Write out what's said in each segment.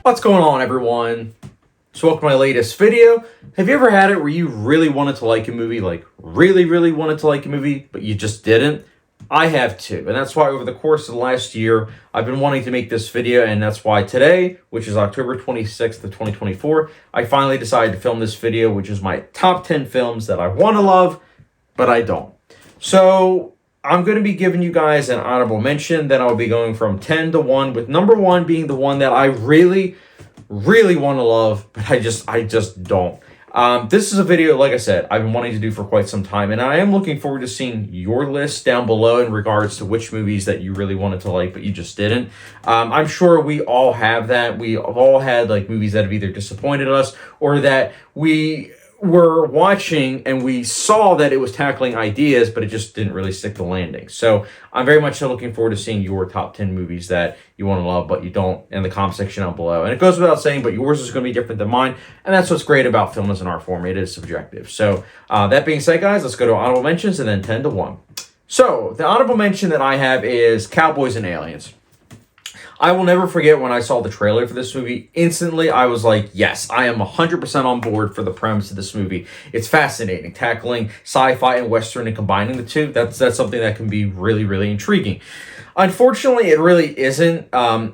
What's going on, everyone? So welcome to my latest video. Have you ever had it where you really wanted to like a movie, like really wanted to like a movie, but you just didn't? I have too, and that's why over the course of the last year, I've been wanting to make this video, and that's why today, which is October 26th of 2024, I finally decided to film this video, which is my top 10 films that I want to love, but I don't. So I'm going to be giving you guys an honorable mention, then I'll be going from 10 to 1, with number 1 being the one that I really want to love, but I just don't. This is a video, like I said, I've been wanting to do for quite some time, and I am looking forward to seeing your list down below in regards to which movies that you really wanted to like, but you just didn't. I'm sure we all have that. We have all had like movies that have either disappointed us or that we were watching and we saw that it was tackling ideas, but it just didn't really stick the landing. So I'm very much so looking forward to seeing your top 10 movies that you want to love, but you don't, in the comment section down below. And it goes without saying, but yours is going to be different than mine. And that's what's great about film as an art form. It is subjective. So that being said, guys, let's go to honorable mentions and then 10 to 1. So the honorable mention that I have is Cowboys and Aliens. I will never forget when I saw the trailer for this movie. Instantly, I was like, yes, I am 100% on board for the premise of this movie. It's fascinating, tackling sci-fi and Western and combining the two. That's something that can be really intriguing. Unfortunately, it really isn't.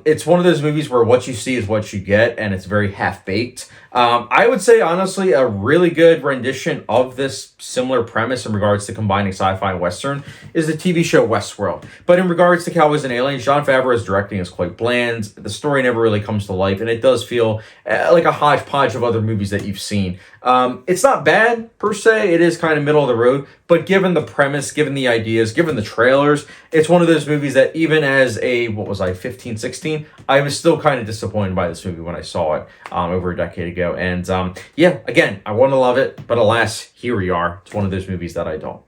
It's one of those movies where what you see is what you get, and it's very half-baked. I would say, honestly, a really good rendition of this similar premise in regards to combining sci-fi and Western is the TV show Westworld. But in regards to Cowboys and Aliens, Jon Favreau's directing is quite bland. The story never really comes to life, and it does feel like a hodgepodge of other movies that you've seen. It's not bad, per se. It is kind of middle of the road. But given the premise, given the ideas, given the trailers, it's one of those movies that even as a, 15, 16, I was still kind of disappointed by this movie when I saw it over a decade ago. And yeah, again, I want to love it, but alas, here we are. It's one of those movies that I don't.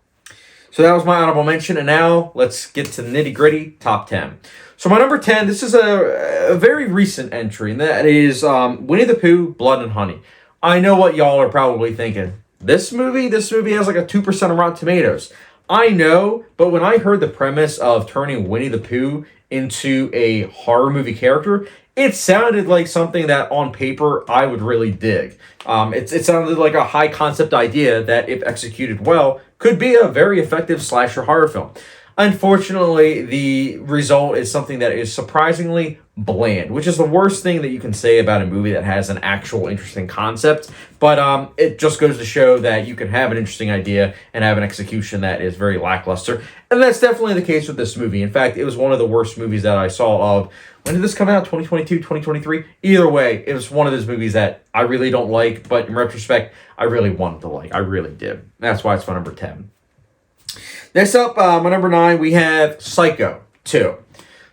So that was my honorable mention, and now let's get to the nitty-gritty top 10. So my number 10, this is a very recent entry, and that is Winnie the Pooh, Blood and Honey. I know what y'all are probably thinking. This movie has like a 2% of Rotten Tomatoes. I know, but when I heard the premise of turning Winnie the Pooh into a horror movie character, it sounded like something that on paper I would really dig. It sounded like a high concept idea that, if executed well, could be a very effective slasher horror film. Unfortunately, the result is something that is surprisingly bland, which is the worst thing that you can say about a movie that has an actual interesting concept. But it just goes to show that you can have an interesting idea and have an execution that is very lackluster. And that's definitely the case with this movie. In fact, it was one of the worst movies that I saw of, when did this come out? 2022, 2023? Either way, it was one of those movies that I really don't like, but in retrospect, I really wanted to like. I really did. That's why it's my number 10. Next up, my number 9, we have Psycho 2.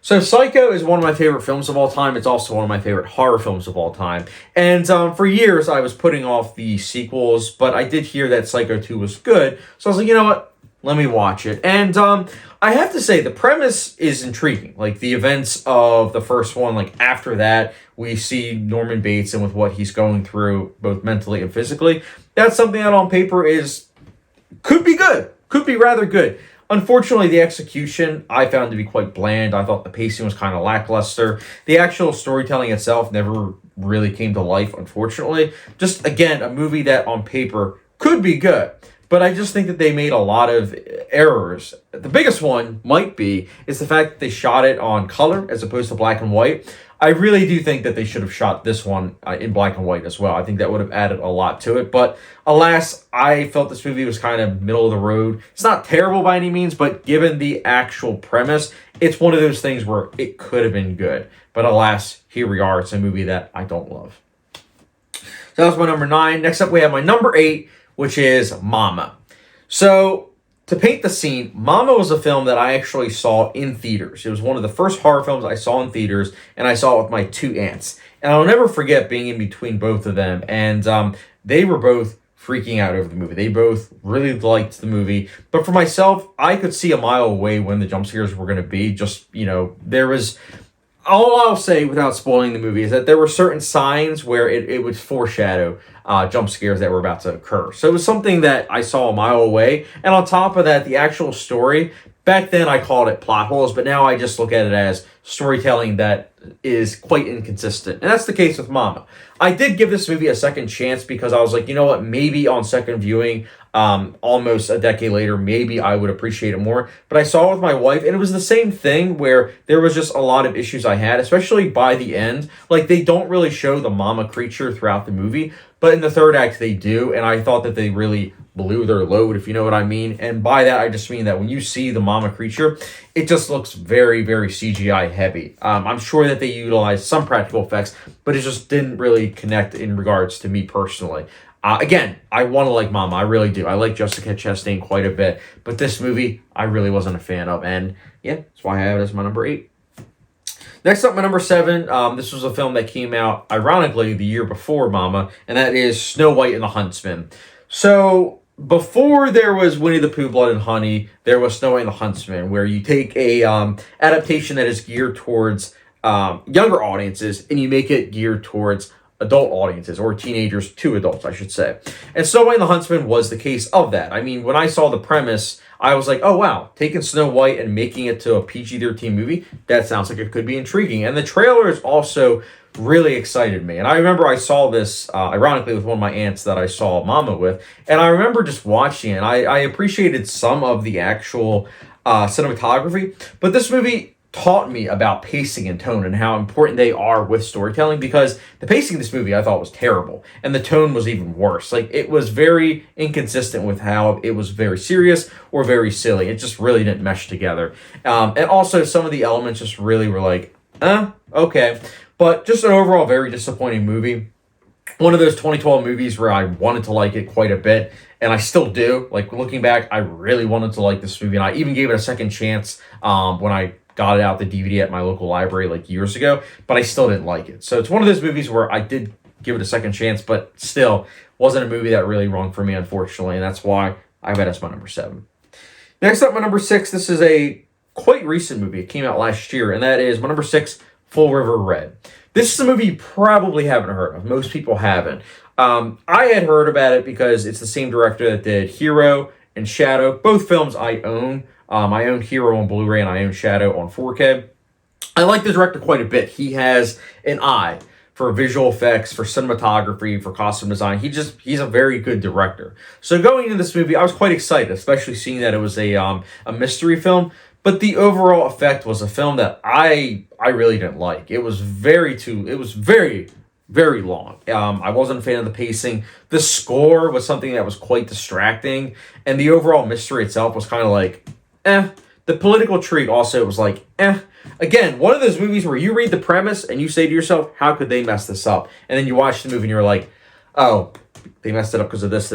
So Psycho is one of my favorite films of all time. It's also one of my favorite horror films of all time. And for years, I was putting off the sequels, but I did hear that Psycho 2 was good. So I was like, you know what? Let me watch it. And I have to say, the premise is intriguing. Like, the events of the first one, like, after that, we see Norman Bates and with what he's going through, both mentally and physically. That's something that on paper could be good. Could be rather good. Unfortunately, the execution I found to be quite bland. I thought the pacing was kind of lackluster. The actual storytelling itself never really came to life, unfortunately. Just, again, a movie that on paper could be good. But I just think that they made a lot of errors. The biggest one is the fact that they shot it on color as opposed to black and white. I really do think that they should have shot this one in black and white as well. I think that would have added a lot to it. But alas, I felt this movie was kind of middle of the road. It's not terrible by any means, but given the actual premise, it's one of those things where it could have been good. But alas, here we are. It's a movie that I don't love. So that was my number 9. Next up, we have my number 8, which is Mama. So, to paint the scene, Mama was a film that I actually saw in theaters. It was one of the first horror films I saw in theaters, and I saw it with my 2 aunts. And I'll never forget being in between both of them, and they were both freaking out over the movie. They both really liked the movie. But for myself, I could see a mile away when the jump scares were going to be. Just, there was... All I'll say without spoiling the movie is that there were certain signs where it would foreshadow jump scares that were about to occur. So it was something that I saw a mile away. And on top of that, the actual story, back then I called it plot holes, but now I just look at it as storytelling that is quite inconsistent. And that's the case with Mama. I did give this movie a second chance because I was like, you know what, maybe on second viewing, almost a decade later, maybe I would appreciate it more. But I saw it with my wife, and it was the same thing where there was just a lot of issues I had, especially by the end. Like, they don't really show the mama creature throughout the movie, but in the third act they do, and I thought that they really blew their load, if you know what I mean. And by that, I just mean that when you see the mama creature, it just looks very, very CGI heavy. I'm sure that they utilized some practical effects, but it just didn't really connect in regards to me personally. Again, I want to like Mama. I really do. I like Jessica Chastain quite a bit. But this movie, I really wasn't a fan of. And yeah, that's why I have it as my number 8. Next up, my number 7. This was a film that came out, ironically, the year before Mama. And that is Snow White and the Huntsman. So, before there was Winnie the Pooh, Blood and Honey, there was Snow White and the Huntsman, where you take a adaptation that is geared towards younger audiences, and you make it geared towards adult audiences, or teenagers to adults, I should say. And Snow White and the Huntsman was the case of that. I mean, when I saw the premise, I was like, oh wow, taking Snow White and making it to a PG-13 movie, that sounds like it could be intriguing. And the trailers also really excited me. And I remember I saw this, ironically, with one of my aunts that I saw Mama with, and I remember just watching it. I appreciated some of the actual cinematography, but this movie taught me about pacing and tone and how important they are with storytelling, because the pacing of this movie I thought was terrible, and the tone was even worse. Like, it was very inconsistent with how it was very serious or very silly. It just really didn't mesh together. And also some of the elements just really were like, okay. But just an overall very disappointing movie. One of those 2012 movies where I wanted to like it quite a bit, and I still do. Like, looking back, I really wanted to like this movie, and I even gave it a second chance when I got it out the DVD at my local library like years ago, but I still didn't like it. So it's one of those movies where I did give it a second chance, but still wasn't a movie that really rung for me, unfortunately, and that's why I have it as my number 7. Next up, my number 6. This is a quite recent movie. It came out last year, and that is my number 6, Full River Red. This is a movie you probably haven't heard of. Most people haven't. I had heard about it because it's the same director that did Hero and Shadow. Both films I own. I own Hero on Blu-ray and I own Shadow on 4K. I like the director quite a bit. He has an eye for visual effects, for cinematography, for costume design. He's a very good director. So going into this movie, I was quite excited, especially seeing that it was a mystery film. But the overall effect was a film that I really didn't like. It was very, very long. I wasn't a fan of the pacing. The score was something that was quite distracting. And the overall mystery itself was kind of like, The political intrigue also was like, Again, one of those movies where you read the premise and you say to yourself, how could they mess this up? And then you watch the movie and you're like, oh, they messed it up because of this.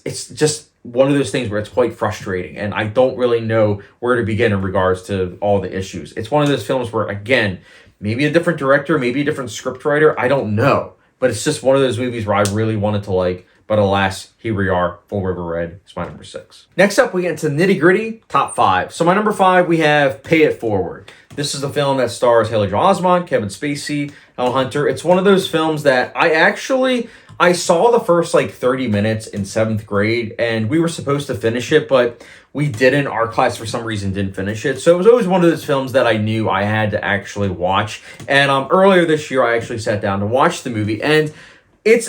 It's just one of those things where it's quite frustrating, and I don't really know where to begin in regards to all the issues. It's one of those films where, again, maybe a different director, maybe a different scriptwriter, I don't know. But it's just one of those movies where I really wanted to like, but alas, here we are. Full River Red is my number 6. Next up, we get into nitty gritty, top 5. So my number 5, we have Pay It Forward. This is the film that stars Haley Joel Osment, Kevin Spacey, Elle Hunter. It's one of those films that I saw the first 30 minutes in 7th grade, and we were supposed to finish it, but we didn't. Our class, for some reason, didn't finish it. So it was always one of those films that I knew I had to actually watch. And earlier this year, I actually sat down to watch the movie, and it's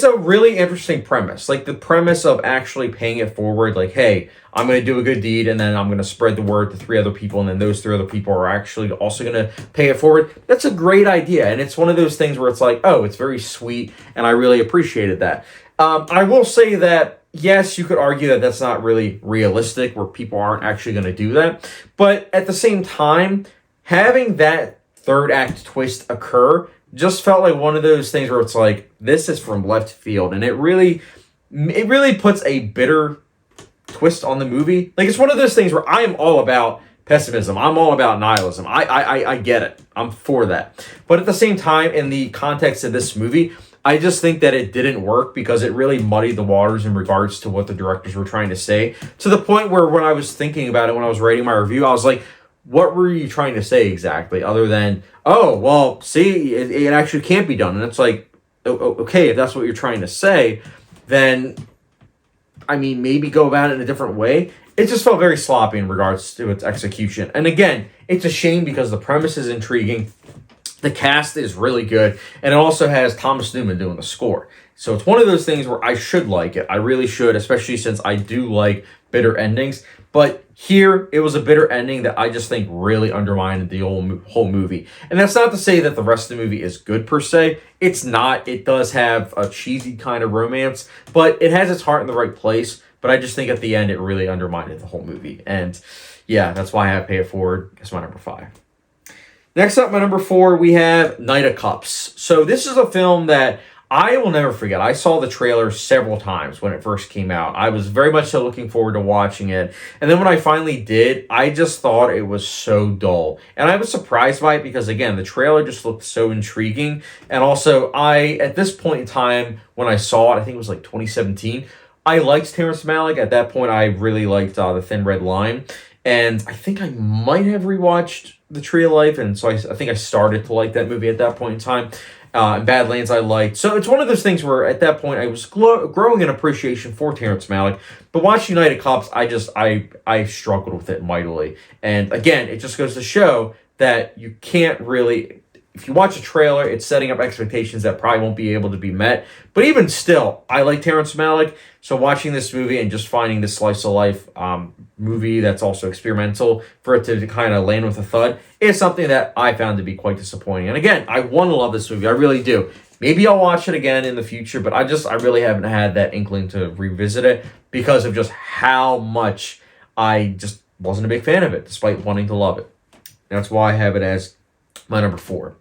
a really interesting premise. Like, the premise of actually paying it forward, like, hey, I'm going to do a good deed, and then I'm going to spread the word to 3 other people, and then those 3 other people are actually also going to pay it forward. That's a great idea, and it's one of those things where it's like, oh, it's very sweet, and I really appreciated that. I will say that, yes, you could argue that that's not really realistic, where people aren't actually going to do that, but at the same time, having that third act twist occur just felt like one of those things where it's like, this is from left field, and it really puts a bitter twist on the movie. Like, it's one of those things where I am all about pessimism. I'm all about nihilism. I get it. I'm for that. But at the same time, in the context of this movie, I just think that it didn't work because it really muddied the waters in regards to what the directors were trying to say, to the point where when I was thinking about it, when I was writing my review, I was like, what were you trying to say exactly, other than, oh, well, see, it actually can't be done? And it's like, okay, if that's what you're trying to say, then, I mean, maybe go about it in a different way. it just felt very sloppy in regards to its execution. And again, it's a shame because the premise is intriguing, the cast is really good, and it also has Thomas Newman doing the score. So it's one of those things where I should like it. I really should, especially since I do like bitter endings. But here, it was a bitter ending that I just think really undermined the whole movie. And that's not to say that the rest of the movie is good per se. It's not. It does have a cheesy kind of romance, but it has its heart in the right place. But I just think at the end, it really undermined the whole movie. And yeah, that's why I have Pay It Forward as my number 5. Next up, my number 4, we have Knight of Cups. So this is a film that I will never forget. I saw the trailer several times when it first came out. I was very much so looking forward to watching it. And then when I finally did, I just thought it was so dull. And I was surprised by it because, again, the trailer just looked so intriguing. And also, at this point in time, when I saw it, I think it was like 2017, I liked Terrence Malick. At that point, I really liked The Thin Red Line. And I think I might have rewatched The Tree of Life. And so I think I started to like that movie at that point in time. Badlands I liked. So it's one of those things where at that point I was growing an appreciation for Terrence Malick. But watching Knight of Cups, I struggled with it mightily. And again, it just goes to show that you can't really... If you watch a trailer, it's setting up expectations that probably won't be able to be met. But even still, I like Terrence Malick. So watching this movie and just finding this slice of life movie that's also experimental, for it to kind of land with a thud, is something that I found to be quite disappointing. And again, I want to love this movie. I really do. Maybe I'll watch it again in the future, but I really haven't had that inkling to revisit it because of just how much I just wasn't a big fan of it, despite wanting to love it. That's why I have it as my number 4.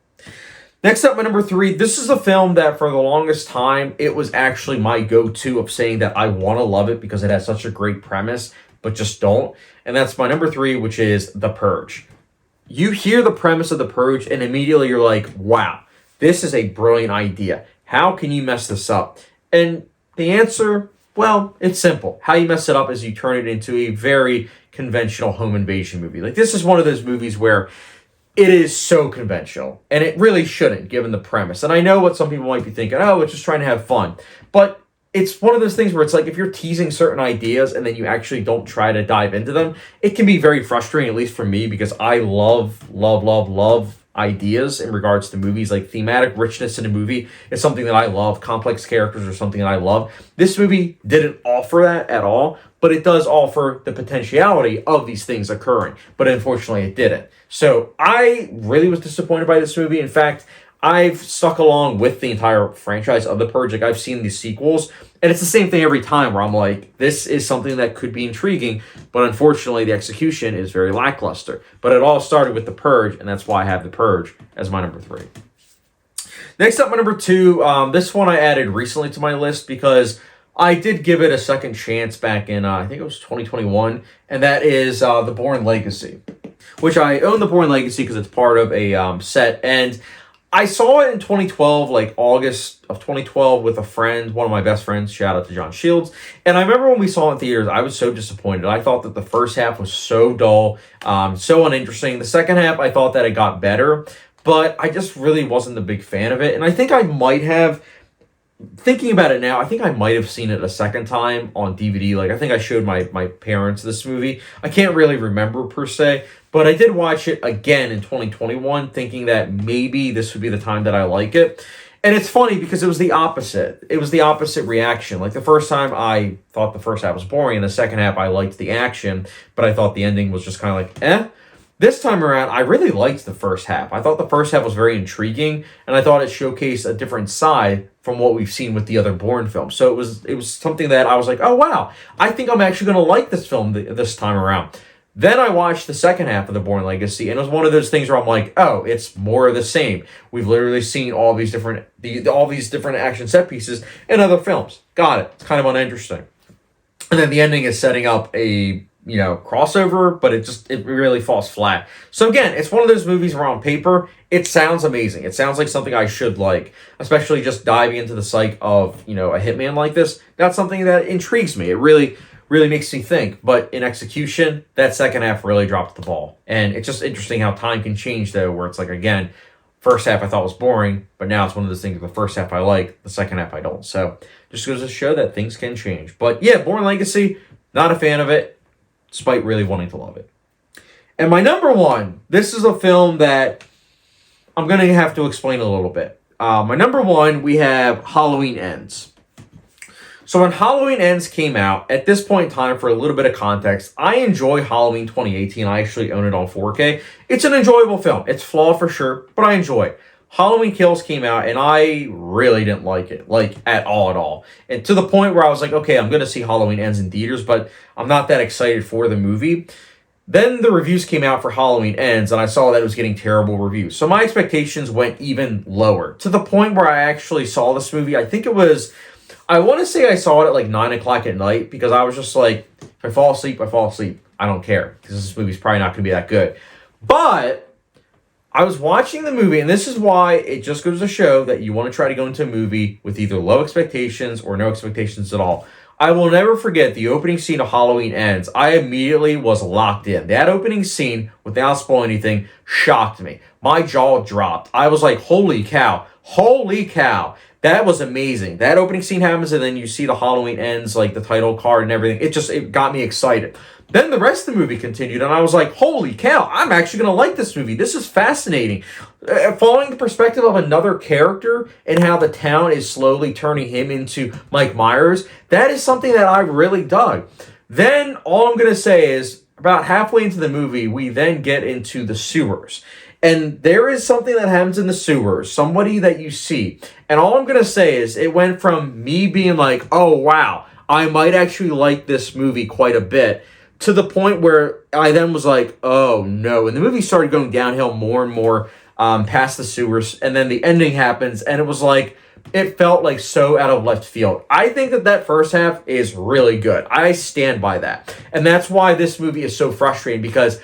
Next up, my number 3, this is a film that for the longest time, it was actually my go-to of saying that I want to love it because it has such a great premise, but just don't. And that's my number 3, which is The Purge. You hear the premise of The Purge, and immediately you're like, wow, this is a brilliant idea. How can you mess this up? And the answer, well, it's simple. How you mess it up is you turn it into a very conventional home invasion movie. Like, this is one of those movies where it is so conventional, and it really shouldn't, given the premise. And I know what some people might be thinking, oh, it's just trying to have fun. But it's one of those things where it's like, if you're teasing certain ideas and then you actually don't try to dive into them, it can be very frustrating, at least for me, because I love ideas in regards to movies. Like, thematic richness in a movie is something that I love. Complex characters are something that I love. This movie didn't offer that at all, but it does offer the potentiality of these things occurring. But unfortunately, it didn't. So I really was disappointed by this movie. In fact, I've stuck along with the entire franchise of The Purge. Like, I've seen the sequels, and it's the same thing every time where I'm like, this is something that could be intriguing, but unfortunately the execution is very lackluster. But it all started with The Purge, and that's why I have The Purge as my number 3. Next up, my number 2, this one I added recently to my list because I did give it a second chance back in, I think it was 2021, and that is The Bourne Legacy, which I own The Bourne Legacy because it's part of a set, and I saw it in 2012, like August of 2012, with a friend, one of my best friends. Shout out to John Shields. And I remember when we saw it in theaters, I was so disappointed. I thought that the first half was so dull, so uninteresting. The second half, I thought that it got better, but I just really wasn't a big fan of it. And I think I might have, thinking about it now, I think I might have seen it a second time on DVD. Like, I think I showed my parents this movie. I can't really remember per se, but I did watch it again in 2021, thinking that maybe this would be the time that I like it. And it's funny because it was the opposite. It was the opposite reaction. Like, the first time I thought the first half was boring, and the second half I liked the action, but I thought the ending was just kind of like, eh. This time around, I really liked the first half. I thought the first half was very intriguing, and I thought it showcased a different side from what we've seen with the other Bourne films. So it was something that I was like, oh, wow, I think I'm actually going to like this film this time around. Then I watched the second half of The Bourne Legacy, and it was one of those things where I'm like, oh, it's more of the same. We've literally seen all these different action set pieces in other films. Got it. It's kind of uninteresting. And then the ending is setting up a crossover, but it really falls flat. So again, it's one of those movies where on paper, it sounds amazing. It sounds like something I should like, especially just diving into the psyche of, a hitman like this. That's something that intrigues me. It really makes me think. But in execution, that second half really dropped the ball. And it's just interesting how time can change, though, where it's like, again, first half I thought was boring, but now it's one of those things, the first half I like, the second half I don't. So just goes to show that things can change. But yeah, Bourne Legacy, not a fan of it. despite really wanting to love it. And my number one, this is a film that I'm going to have to explain a little bit. My number one, we have Halloween Ends. So when Halloween Ends came out, at this point in time, for a little bit of context, I enjoy Halloween 2018. I actually own it on 4K. It's an enjoyable film. It's flawed for sure, but I enjoy it. Halloween Kills came out, and I really didn't like it, like, at all. And to the point where I was like, okay, I'm going to see Halloween Ends in theaters, but I'm not that excited for the movie. Then the reviews came out for Halloween Ends, and I saw that it was getting terrible reviews. So my expectations went even lower, to the point where I actually saw this movie. I think it was, I want to say I saw it at like 9 o'clock at night, because I was just like, if I fall asleep, I fall asleep. I don't care, because this movie's probably not going to be that good. But I was watching the movie, and this is why it just goes to show that you want to try to go into a movie with either low expectations or no expectations at all. I will never forget the opening scene of Halloween Ends. I immediately was locked in. That opening scene, without spoiling anything, shocked me. My jaw dropped. I was like, holy cow. Holy cow. That was amazing. That opening scene happens, and then you see the Halloween Ends, like the title card and everything. It got me excited. Then the rest of the movie continued, and I was like, holy cow, I'm actually going to like this movie. This is fascinating. Following the perspective of another character and how the town is slowly turning him into Mike Myers, that is something that I really dug. Then all I'm going to say is, about halfway into the movie, we then get into the sewers. And there is something that happens in the sewers, somebody that you see. And all I'm going to say is, it went from me being like, oh, wow, I might actually like this movie quite a bit, to the point where I then was like, oh no. And the movie started going downhill more and more past the sewers. And then the ending happens, and it was like, it felt like so out of left field. I think that first half is really good. I stand by that. And that's why this movie is so frustrating, because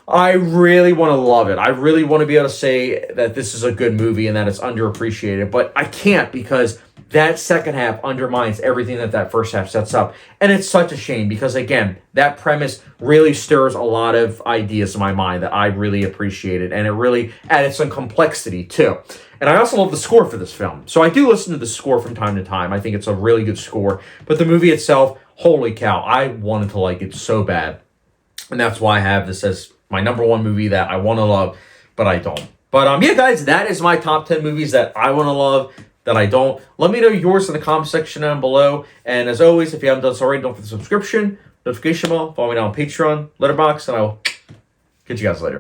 I really want to love it. I really want to be able to say that this is a good movie and that it's underappreciated. But I can't, because that second half undermines everything that first half sets up. And it's such a shame, because, again, that premise really stirs a lot of ideas in my mind that I really appreciated. And it really added some complexity, too. And I also love the score for this film. So I do listen to the score from time to time. I think it's a really good score. But the movie itself, holy cow, I wanted to like it so bad. And that's why I have this as my number one movie that I want to love, but I don't. But yeah, guys, that is my top 10 movies that I want to love, that I don't. Let me know yours in the comment section down below. And as always, if you haven't done so already, don't forget the subscription, notification bell, follow me down on Patreon, Letterboxd, and I will catch you guys later.